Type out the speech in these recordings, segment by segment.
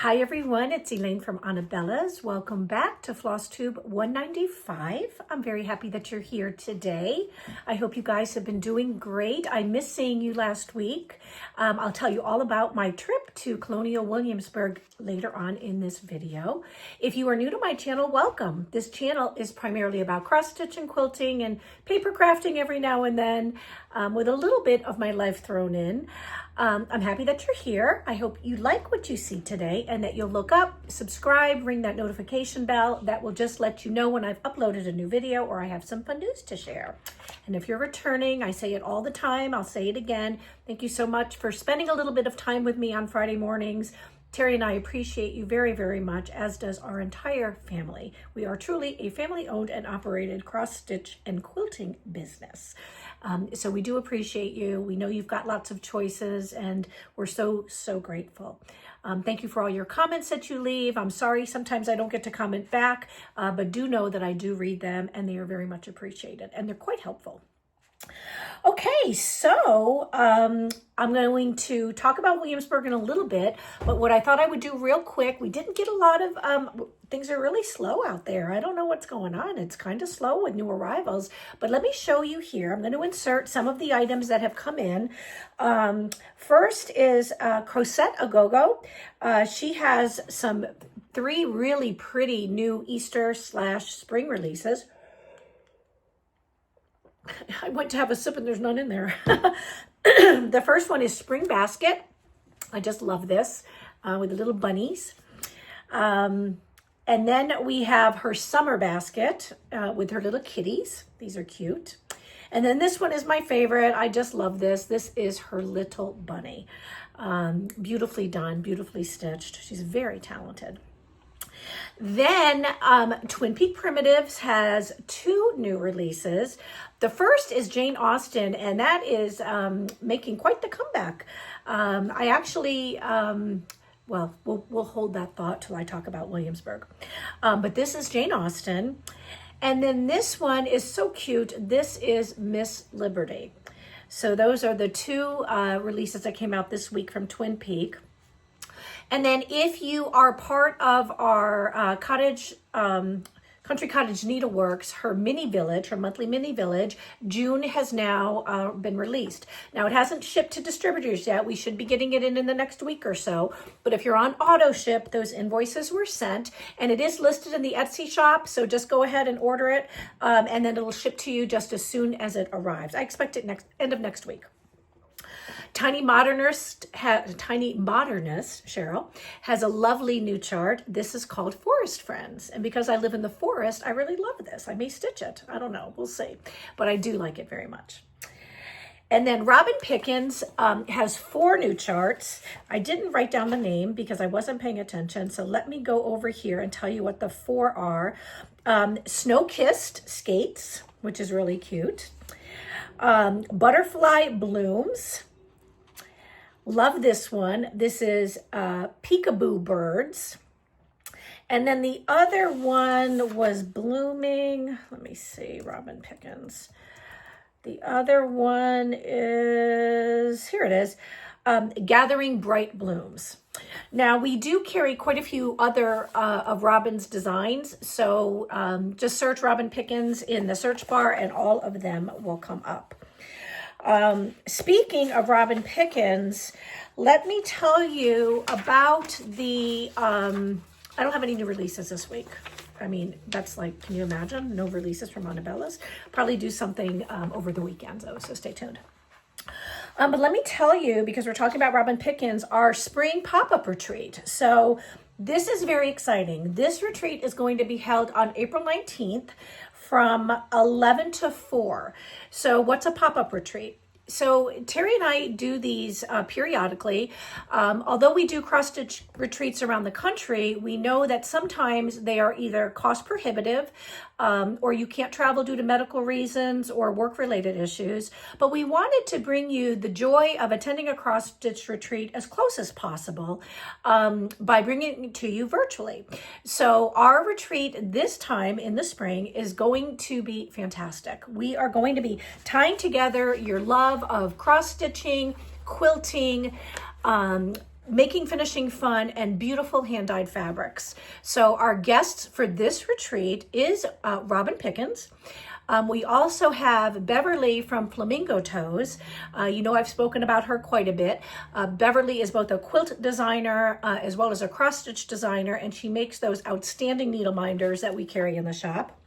Hi everyone, it's Elaine from Annabella's. Welcome back to FlossTube 195. I'm very happy that you're here today. I hope you guys have been doing great. I missed seeing you last week. I'll tell you all about my trip to Colonial Williamsburg later on in this video. If you are new to my channel, welcome. This channel is primarily about cross stitch and quilting and paper crafting every now and then, with a little bit of my life thrown in. I'm happy that you're here. I hope you like what you see today and that you'll look up, subscribe, ring that notification bell. That will just let you know when I've uploaded a new video or I have some fun news to share. And if you're returning, I say it all the time, I'll say it again. Thank you so much for spending a little bit of time with me on Friday mornings. Terry and I appreciate you very, very much, as does our entire family. We are truly a family-owned and operated cross-stitch and quilting business. So we do appreciate you. We know you've got lots of choices, and we're so, so grateful. Thank you for all your comments that you leave. I'm sorry, sometimes I don't get to comment back, but do know that I do read them, and they are very much appreciated, and they're quite helpful. Okay, so I'm going to talk about Williamsburg in a little bit, but what I thought I would do real quick, we didn't get a lot of, things are really slow out there. I don't know what's going on. It's kind of slow with new arrivals, but let me show you here. I'm going to insert some of the items that have come in. First is Crocette Agogo. She has some 3 really pretty new Easter/spring releases. I went to have a sip and there's none in there. The first one is Spring Basket. I just love this with the little bunnies. And then we have her Summer Basket with her little kitties. These are cute. And then this one is my favorite. I just love this. This is her little bunny. Beautifully done, beautifully stitched. She's very talented. Then Twin Peak Primitives has 2 new releases. The first is Jane Austen, and that is making quite the comeback. I actually, well, we'll hold that thought till I talk about Williamsburg. But this is Jane Austen. And then this one is so cute. This is Miss Liberty. So those are the 2 releases that came out this week from Twin Peak. And then if you are part of our Country Cottage Needleworks, her mini village, her monthly mini village, June has now been released. Now it hasn't shipped to distributors yet. We should be getting it in the next week or so. But if you're on auto ship, those invoices were sent, and it is listed in the Etsy shop. So just go ahead and order it, and then it'll ship to you just as soon as it arrives. I expect it end of next week. Tiny Modernist, Cheryl, has a lovely new chart. This is called Forest Friends. And because I live in the forest, I really love this. I may stitch it. I don't know. We'll see. But I do like it very much. And then Robin Pickens has 4 new charts. I didn't write down the name because I wasn't paying attention. So let me go over here and tell you what the 4 are. Snow-Kissed Skates, which is really cute. Butterfly Blooms. Love this one. This is Peekaboo Birds. And then the other one was Blooming. Let me see, Robin Pickens. The other one is, here it is, Gathering Bright Blooms. Now, we do carry quite a few other of Robin's designs, so just search Robin Pickens in the search bar and all of them will come up. Speaking of Robin Pickens, let me tell you about the, I don't have any new releases this week. I mean, that's like, can you imagine? No releases from Annabella's. Probably do something over the weekend though, so stay tuned. But let me tell you, because we're talking about Robin Pickens, our spring pop-up retreat. So this is very exciting. This retreat is going to be held on April 19th from 11 to 4. So what's a pop-up retreat? So Terry and I do these periodically. Although we do cross-stitch retreats around the country, we know that sometimes they are either cost prohibitive or you can't travel due to medical reasons or work-related issues. But we wanted to bring you the joy of attending a cross-stitch retreat as close as possible by bringing it to you virtually. So our retreat this time in the spring is going to be fantastic. We are going to be tying together your love of cross-stitching, quilting, making finishing fun and beautiful hand-dyed fabrics. So our guests for this retreat is Robin Pickens. We also have Beverly from Flamingo Toes. You know, I've spoken about her quite a bit. Beverly is both a quilt designer as well as a cross-stitch designer, and she makes those outstanding needle minders that we carry in the shop.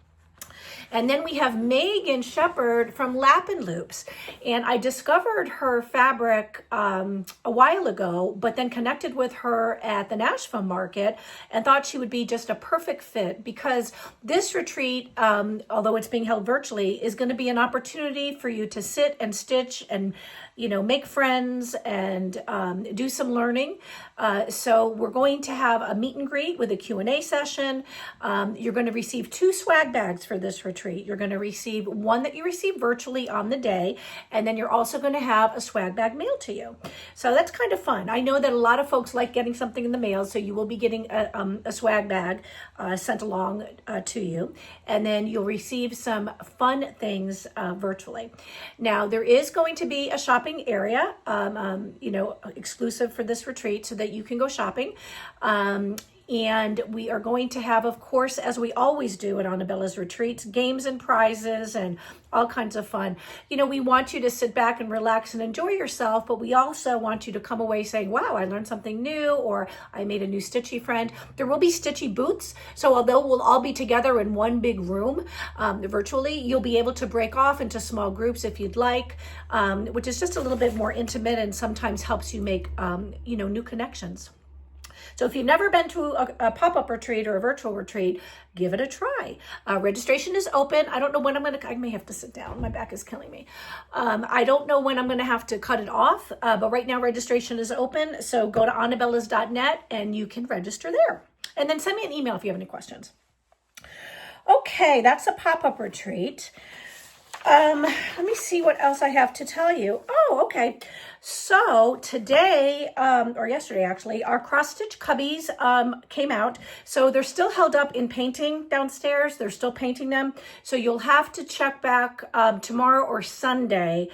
And then we have Megan Shepard from Lappin' Loops. And I discovered her fabric a while ago, but then connected with her at the Nashville market and thought she would be just a perfect fit, because this retreat, although it's being held virtually, is going to be an opportunity for you to sit and stitch and, you know, make friends and do some learning. So we're going to have a meet and greet with a Q&A session. You're going to receive 2 swag bags for this retreat. You're going to receive one that you receive virtually on the day, and then you're also going to have a swag bag mailed to you. So that's kind of fun. I know that a lot of folks like getting something in the mail, so you will be getting a swag bag sent along to you, and then you'll receive some fun things virtually. Now, there is going to be a shopping area, you know, exclusive for this retreat, so that you can go shopping. And we are going to have, of course, as we always do at Annabella's retreats, games and prizes and all kinds of fun. You know, we want you to sit back and relax and enjoy yourself, but we also want you to come away saying, wow, I learned something new, or I made a new stitchy friend. There will be stitchy booths. So although we'll all be together in one big room virtually, you'll be able to break off into small groups if you'd like, which is just a little bit more intimate and sometimes helps you make, you know, new connections. So if you've never been to a pop-up retreat or a virtual retreat, give it a try. Registration is open. I don't know when I may have to sit down. My back is killing me. I don't know when I'm going to have to cut it off, but right now registration is open. So go to annabellas.net and you can register there. And then send me an email if you have any questions. Okay, that's a pop-up retreat. Let me see what else I have to tell you. Oh, okay. So today, or yesterday actually, our cross-stitch cubbies came out. So they're still held up in painting downstairs. They're still painting them. So you'll have to check back tomorrow or Sunday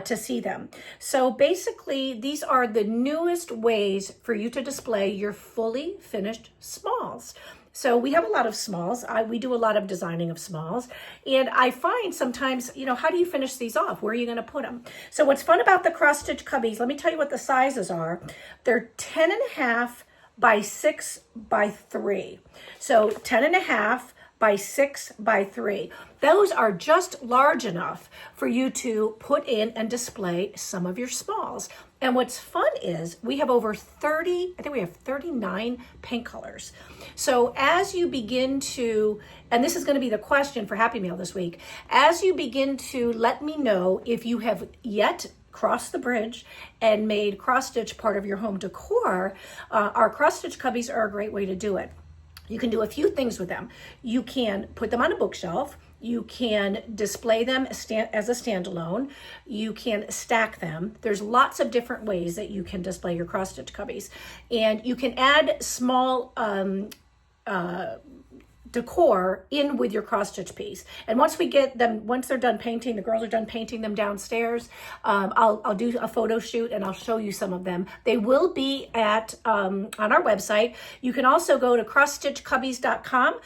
to see them. So basically, these are the newest ways for you to display your fully finished smalls. So we have a lot of smalls. We do a lot of designing of smalls. And I find sometimes, you know, how do you finish these off? Where are you going to put them? So what's fun about the cross-stitch cubbies, let me tell you what the sizes are. They're 10.5 by 6 by 3. So 10.5 by 6 by 3. Those are just large enough for you to put in and display some of your smalls. And what's fun is we have over 30, I think we have 39 paint colors. So as you begin to, and this is going to be the question for Happy Mail this week, as you begin to let me know if you have yet crossed the bridge and made cross stitch part of your home decor, our cross stitch cubbies are a great way to do it. You can do a few things with them. You can put them on a bookshelf. You can display them as a standalone. You can stack them. There's lots of different ways that you can display your cross-stitch cubbies. And you can add small decor in with your cross-stitch piece. And once we get them, once they're done painting, the girls are done painting them downstairs, I'll do a photo shoot and I'll show you some of them. They will be at on our website. You can also go to crossstitchcubbies.com.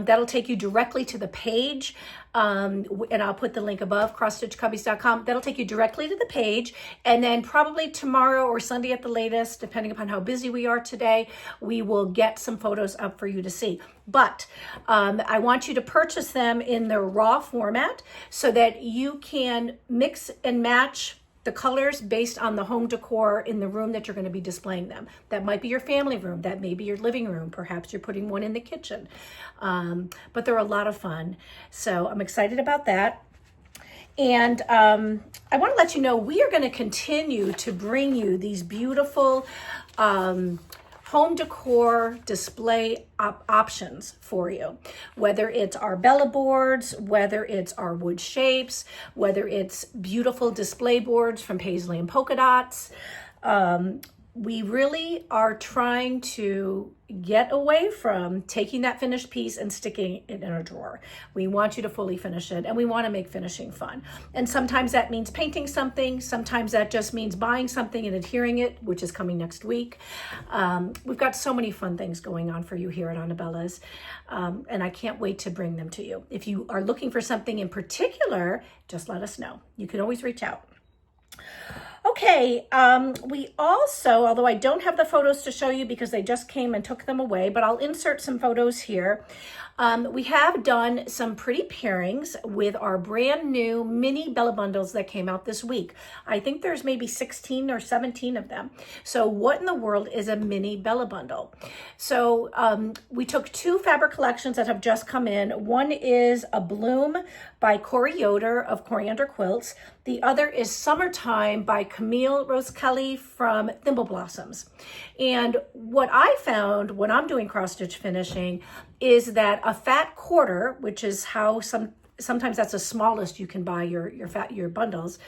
That'll take you directly to the page. And I'll put the link above, crossstitchcubbies.com. That'll take you directly to the page. And then probably tomorrow or Sunday at the latest, depending upon how busy we are today, we will get some photos up for you to see. But I want you to purchase them in the raw format so that you can mix and match the colors based on the home decor in the room that you're going to be displaying them. That might be your family room, that may be your living room, perhaps you're putting one in the kitchen. But they're a lot of fun. So I'm excited about that. And I want to let you know we are going to continue to bring you these beautiful home decor display options for you, whether it's our Bella boards, whether it's our wood shapes, whether it's beautiful display boards from Paisley and Polka Dots, we really are trying to get away from taking that finished piece and sticking it in a drawer. We want you to fully finish it, and we want to make finishing fun. And sometimes that means painting something. Sometimes that just means buying something and adhering it, which is coming next week. We've got so many fun things going on for you here at Annabella's, and I can't wait to bring them to you. If you are looking for something in particular, just let us know. You can always reach out. Okay, we also, although I don't have the photos to show you because they just came and took them away, but I'll insert some photos here. We have done some pretty pairings with our brand new mini Bella bundles that came out this week. I think there's maybe 16 or 17 of them. So what in the world is a mini Bella bundle? So we took two fabric collections that have just come in. One is a Bloom by Corey Yoder of Coriander Quilts. The other is Summertime by Camille Rose Kelly from Thimble Blossoms. And what I found when I'm doing cross stitch finishing is that a fat quarter, which is how sometimes that's the smallest you can buy your bundles,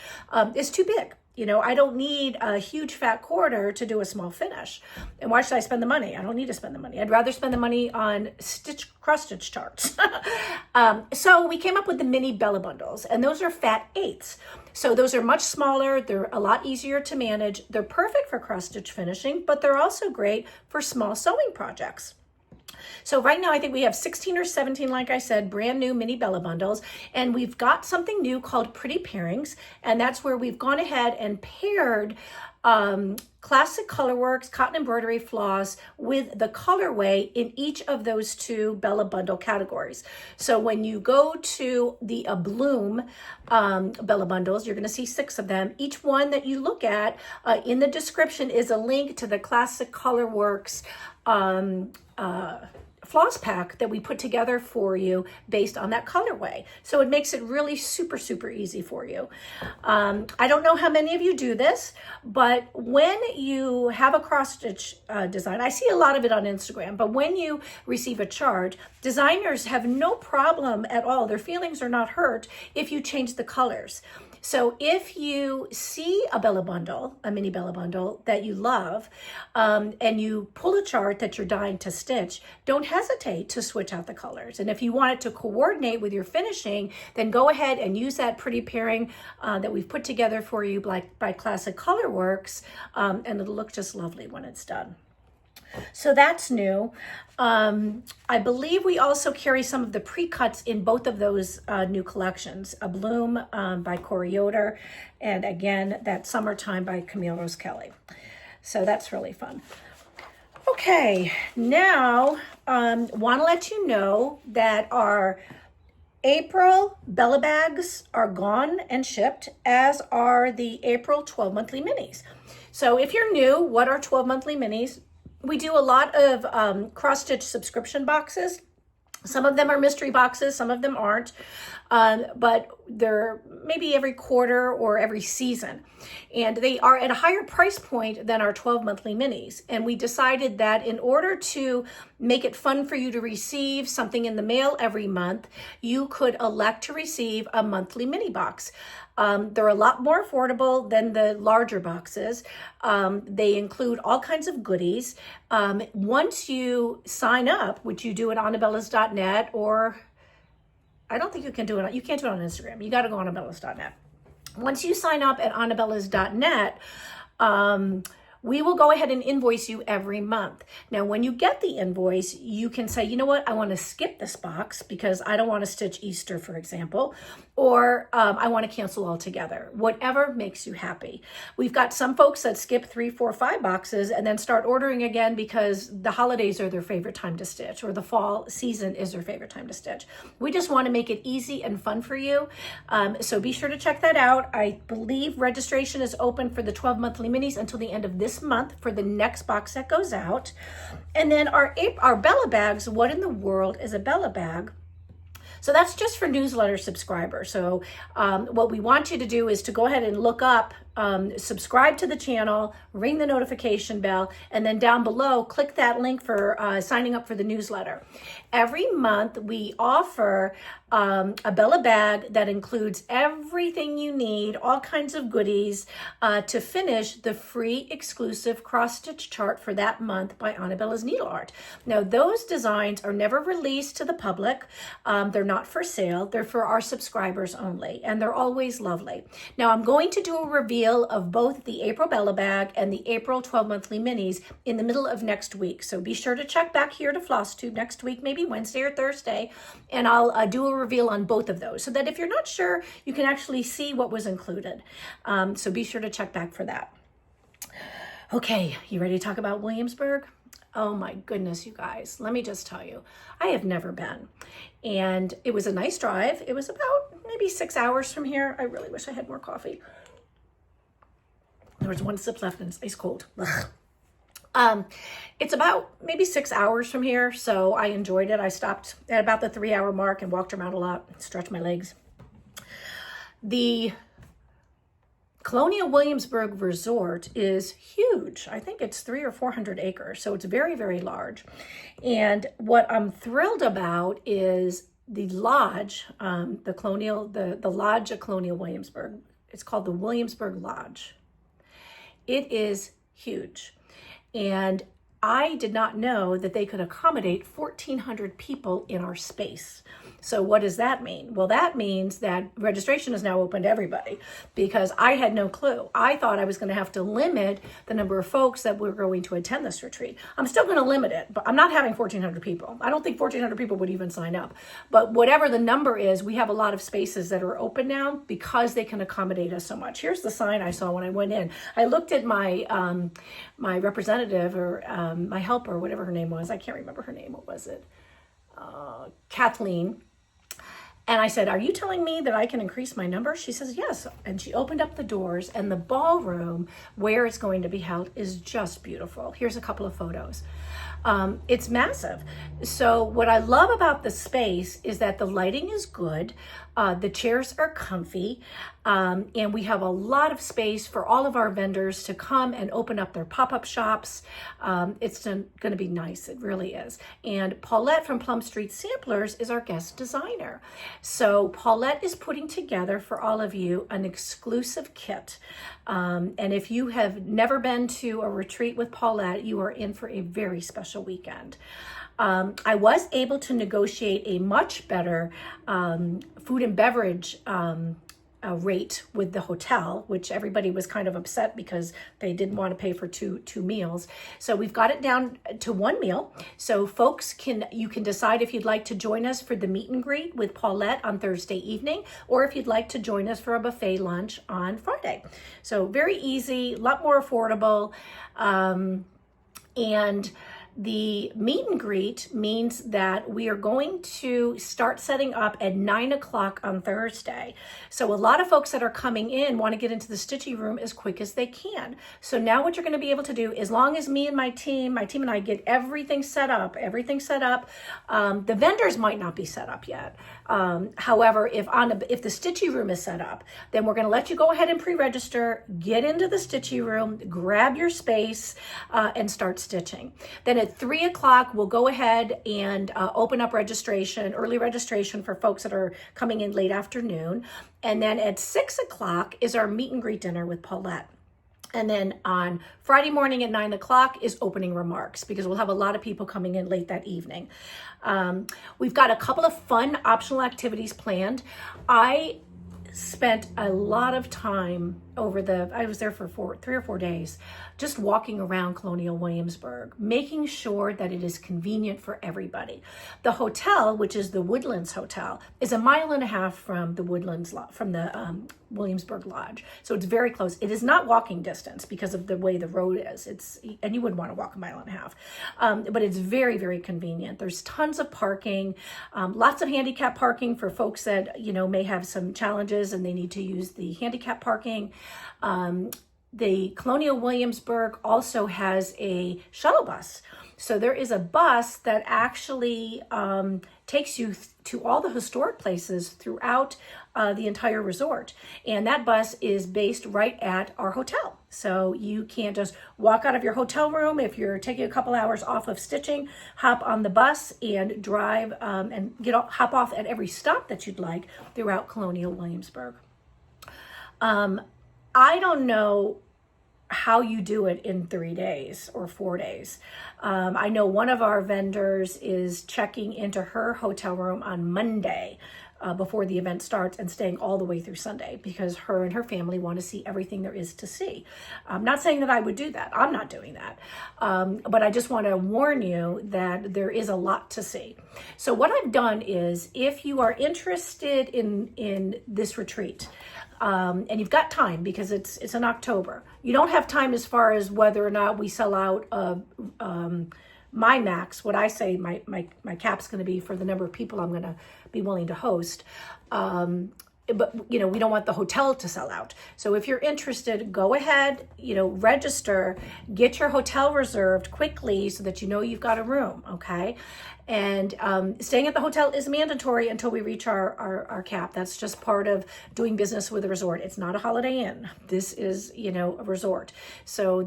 is too big. You know, I don't need a huge fat quarter to do a small finish. And why should I spend the money? I don't need to spend the money. I'd rather spend the money on cross stitch charts. So we came up with the mini Bella bundles, and those are fat 8ths. So those are much smaller. They're a lot easier to manage. They're perfect for cross stitch finishing, but they're also great for small sewing projects. So right now I think we have 16 or 17, like I said, brand new mini Bella bundles, and we've got something new called Pretty Pairings, and that's where we've gone ahead and paired classic Colorworks cotton embroidery floss with the colorway in each of those two Bella bundle categories. So when you go to the Bloom Bella bundles, you're going to see 6 of them. Each one that you look at in the description is a link to the classic Colorworks floss pack that we put together for you based on that colorway. So it makes it really super, super easy for you. I don't know how many of you do this, but when you have a cross stitch design, I see a lot of it on Instagram, but when you receive a charge, designers have no problem at all. Their feelings are not hurt if you change the colors. So if you see a Bella bundle, a mini Bella bundle that you love, and you pull a chart that you're dying to stitch, don't hesitate to switch out the colors. And if you want it to coordinate with your finishing, then go ahead and use that pretty pairing that we've put together for you by Classic Colorworks, and it'll look just lovely when it's done. So that's new. I believe we also carry some of the pre-cuts in both of those new collections, a Bloom by Corey Yoder, and again, that Summertime by Camille Rose Kelly. So that's really fun. Okay, now want to let you know that our April Bella bags are gone and shipped, as are the April 12 monthly minis. So if you're new, what are 12 monthly minis? We do a lot of cross-stitch subscription boxes. Some of them are mystery boxes, some of them aren't, but they're maybe every quarter or every season. And they are at a higher price point than our 12 monthly minis. And we decided that in order to make it fun for you to receive something in the mail every month, you could elect to receive a monthly mini box. They're a lot more affordable than the larger boxes. They include all kinds of goodies. Once you sign up, which you do at annabellas.net, or I don't think you can't do it on Instagram. You got to go on annabellas.net. Once you sign up at annabellas.net, we will go ahead and invoice you every month. Now, when you get the invoice, you can say, you know what, I want to skip this box because I don't want to stitch Easter, for example, or I want to cancel altogether. Whatever makes you happy. We've got some folks that skip 3, 4, 5 boxes and then start ordering again because the holidays are their favorite time to stitch, or the fall season is their favorite time to stitch. We just want to make it easy and fun for you. So be sure to check that out. I believe registration is open for the 12 monthly minis until the end of this month for the next box that goes out. And then our Bella bags, what in the world is a Bella bag? So that's just for newsletter subscribers. So what we want you to do is to go ahead and look up subscribe to the channel, ring the notification bell, and then down below, click that link for signing up for the newsletter. Every month, we offer a Bella bag that includes everything you need, all kinds of goodies to finish the free exclusive cross-stitch chart for that month by Annabella's Needle Art. Now, those designs are never released to the public. They're not for sale. They're for our subscribers only, and they're always lovely. Now, I'm going to do a reveal of both the April Bella bag and the April 12 monthly minis in the middle of next week. So be sure to check back here to FlossTube next week, maybe Wednesday or Thursday, and I'll do a reveal on both of those so that if you're not sure, you can actually see what was included. So be sure to check back for that. Okay, you ready to talk about Williamsburg? Oh my goodness, you guys, let me just tell you, I have never been. And it was a nice drive. It was about maybe 6 hours from here. I really wish I had more coffee. There was one sip left and it's ice cold. It's about maybe 6 hours from here, so I enjoyed it. I stopped at about the 3-hour mark and walked around a lot, stretched my legs. The Colonial Williamsburg Resort is huge. I think it's 300 or 400 acres, so it's very, very large. And what I'm thrilled about is the lodge, the lodge at Colonial Williamsburg. It's called the Williamsburg Lodge. It is huge. And I did not know that they could accommodate 1,400 people in our space. So what does that mean? Well, that means that registration is now open to everybody because I had no clue. I thought I was going to have to limit the number of folks that were going to attend this retreat. I'm still going to limit it, but I'm not having 1,400 people. I don't think 1,400 people would even sign up. But whatever the number is, we have a lot of spaces that are open now because they can accommodate us so much. Here's the sign I saw when I went in. I looked at my my representative or my helper, whatever her name was. I can't remember her name. What was it? Kathleen. And I said, are you telling me that I can increase my number? She says, yes. And she opened up the doors and the ballroom where it's going to be held is just beautiful. Here's a couple of photos. It's massive. So what I love about the space is that the lighting is good. The chairs are comfy. And we have a lot of space for all of our vendors to come and open up their pop-up shops. It's going to be nice. It really is. And Paulette from Plum Street Samplers is our guest designer. So Paulette is putting together for all of you an exclusive kit. And if you have never been to a retreat with Paulette, you are in for a very special weekend. I was able to negotiate a much better food and beverage rate with the hotel, which everybody was kind of upset because they didn't want to pay for two meals. So we've got it down to one meal. So folks you can decide if you'd like to join us for the meet and greet with Paulette on Thursday evening, or if you'd like to join us for a buffet lunch on Friday. So very easy, a lot more affordable. And the meet and greet means that we are going to start setting up at 9 o'clock on Thursday. So a lot of folks that are coming in want to get into the stitchy room as quick as they can. So now what you're going to be able to do, as long as me and my team and I get everything set up, the vendors might not be set up yet. However, if the stitchy room is set up, then we're going to let you go ahead and pre-register, get into the stitchy room, grab your space, and start stitching. Then at 3 o'clock, we'll go ahead and open up registration, early registration for folks that are coming in late afternoon. And then at 6 o'clock is our meet and greet dinner with Paulette. And then on Friday morning at 9 o'clock is opening remarks because we'll have a lot of people coming in late that evening. We've got a couple of fun optional activities planned. I spent a lot of time I was there for 3 or 4 days, just walking around Colonial Williamsburg, making sure that it is convenient for everybody. The hotel, which is the Woodlands Hotel, is 1.5 miles from the Williamsburg Lodge. So it's very close. It is not walking distance because of the way the road is. And you wouldn't want to walk 1.5 miles. But it's very, very convenient. There's tons of parking, lots of handicap parking for folks that, may have some challenges and they need to use the handicap parking. The Colonial Williamsburg also has a shuttle bus. So there is a bus that actually takes you to all the historic places throughout the entire resort. And that bus is based right at our hotel. So you can't just walk out of your hotel room. If you're taking a couple hours off of stitching, hop on the bus and drive and hop off at every stop that you'd like throughout Colonial Williamsburg. I don't know how you do it in 3 days or 4 days. I know one of our vendors is checking into her hotel room on Monday before the event starts and staying all the way through Sunday because her and her family want to see everything there is to see. I'm not saying that I would do that. I'm not doing that. But I just want to warn you that there is a lot to see. So what I've done is if you are interested in this retreat, and you've got time because it's in October. You don't have time as far as whether or not we sell out my max, what I say my cap's going to be for the number of people I'm going to be willing to host. But, we don't want the hotel to sell out. So if you're interested, go ahead, register, get your hotel reserved quickly so that you've got a room, okay? And staying at the hotel is mandatory until we reach our cap. That's just part of doing business with a resort. It's not a Holiday Inn. This is, a resort. So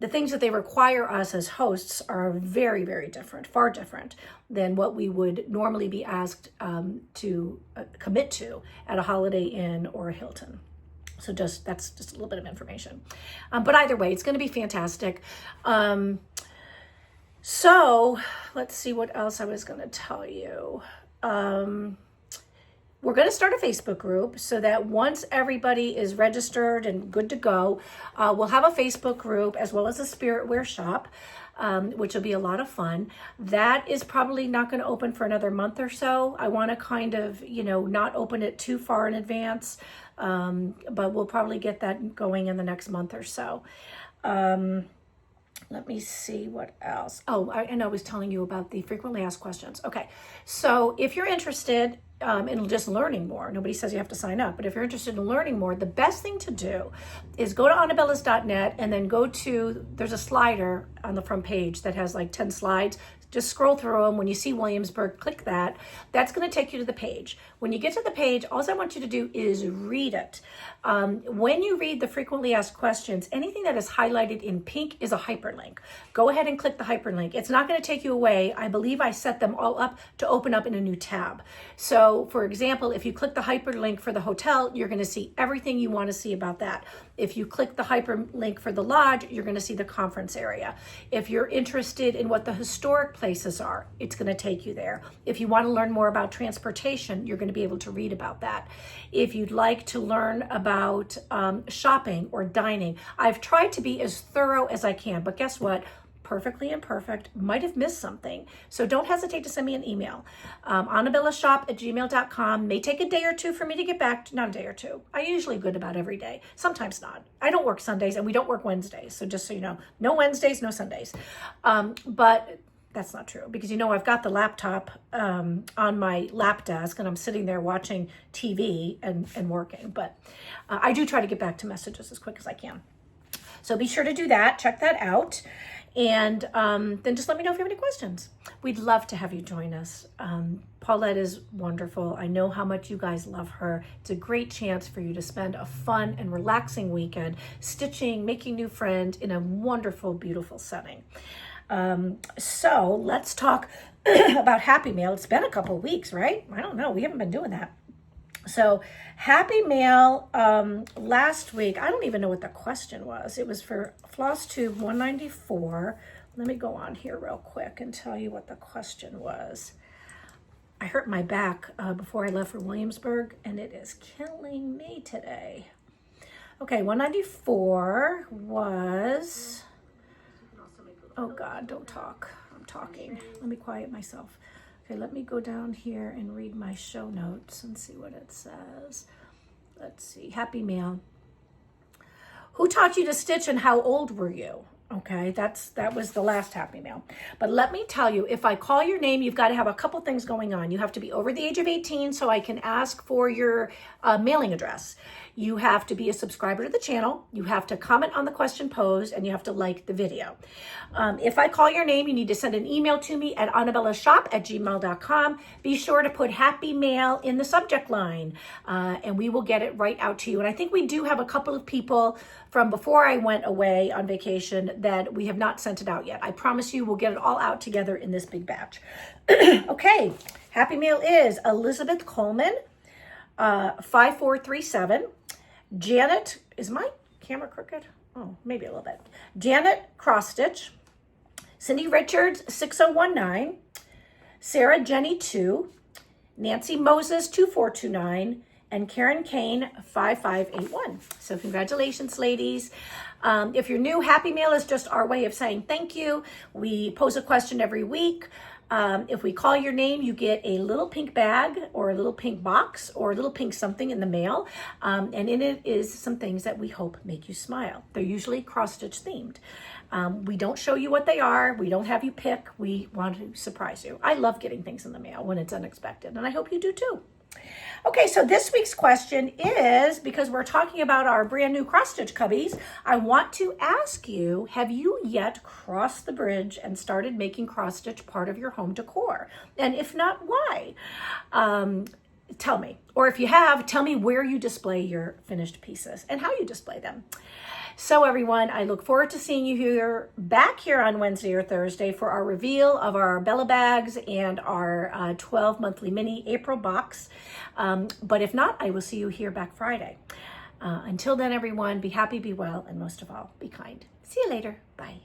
the things that they require us as hosts are very, very different, far different than what we would normally be asked to commit to at a Holiday Inn or a Hilton. So that's just a little bit of information. But either way, it's going to be fantastic. So let's see what else I was going to tell you. We're going to start a Facebook group so that once everybody is registered and good to go, we'll have a Facebook group as well as a spirit wear shop, which will be a lot of fun. That is probably not going to open for another month or so. I want to kind of, not open it too far in advance, but we'll probably get that going in the next month or so. Let me see what else. Oh, and I was telling you about the frequently asked questions. Okay, so if you're interested in just learning more, nobody says you have to sign up, but if you're interested in learning more, the best thing to do is go to annabellas.net and then there's a slider on the front page that has like 10 slides. Just scroll through them. When you see Williamsburg, click that. That's going to take you to the page. When you get to the page, all I want you to do is read it. When you read the frequently asked questions, anything that is highlighted in pink is a hyperlink. Go ahead and click the hyperlink. It's not going to take you away. I believe I set them all up to open up in a new tab. So, for example, if you click the hyperlink for the hotel, you're going to see everything you want to see about that. If you click the hyperlink for the lodge, you're going to see the conference area. If you're interested in what the historic places are, it's going to take you there. If you want to learn more about transportation, you're going to be able to read about that. If you'd like to learn about shopping or dining, I've tried to be as thorough as I can, but guess what? Perfectly imperfect, might have missed something. So don't hesitate to send me an email. AnnabellaShop@gmail.com. May take a day or two for me to get back. Not a day or two. I'm usually good about every day. Sometimes not. I don't work Sundays and we don't work Wednesdays. So just so you know, no Wednesdays, no Sundays. But that's not true because I've got the laptop on my lap desk and I'm sitting there watching TV and working. But I do try to get back to messages as quick as I can. So be sure to do that. Check that out. And then just let me know if you have any questions. We'd love to have you join us. Paulette is wonderful. I know how much you guys love her. It's a great chance for you to spend a fun and relaxing weekend stitching, making new friends in a wonderful, beautiful setting. So let's talk about Happy Mail. It's been a couple of weeks, right? I don't know. We haven't been doing that. So Happy Mail last week, I don't even know what the question was. It was for FlossTube 194. Let me go on here real quick and tell you what the question was. I hurt my back before I left for Williamsburg, and it is killing me today. Okay, 194 was... Oh God, don't talk. I'm talking. Let me quiet myself. Okay, let me go down here and read my show notes and see what it says. Let's see. Happy Mail. Who taught you to stitch and how old were you? Okay, that was the last Happy Mail. But let me tell you, if I call your name, you've got to have a couple things going on. You have to be over the age of 18 so I can ask for your mailing address. You have to be a subscriber to the channel. You have to comment on the question posed, and you have to like the video. If I call your name, you need to send an email to me at annabellashop@gmail.com. Be sure to put Happy Mail in the subject line, and we will get it right out to you. And I think we do have a couple of people from before I went away on vacation that we have not sent it out yet. I promise you we'll get it all out together in this big batch. Okay, Happy Mail is Elizabeth Coleman, 5437. Janet, is my camera crooked? Oh, maybe a little bit. Janet Crossstitch, Cindy Richards, 6019, Sarah Jenny 2, Nancy Moses, 2429, and Karen Kane, 5581. So congratulations, ladies. If you're new, Happy Mail is just our way of saying thank you. We pose a question every week. If we call your name, you get a little pink bag or a little pink box or a little pink something in the mail. And in it is some things that we hope make you smile. They're usually cross-stitch themed. We don't show you what they are. We don't have you pick. We want to surprise you. I love getting things in the mail when it's unexpected, and I hope you do too. Okay, so this week's question is, because we're talking about our brand new cross-stitch cubbies, I want to ask you, have you yet crossed the bridge and started making cross-stitch part of your home decor? And if not, why? Tell me. Or if you have, tell me where you display your finished pieces and how you display them. So everyone, I look forward to seeing you back here on Wednesday or Thursday for our reveal of our Bella bags and our 12 monthly mini April box. But if not, I will see you here back Friday. Until then, everyone, be happy, be well, and most of all, be kind. See you later. Bye.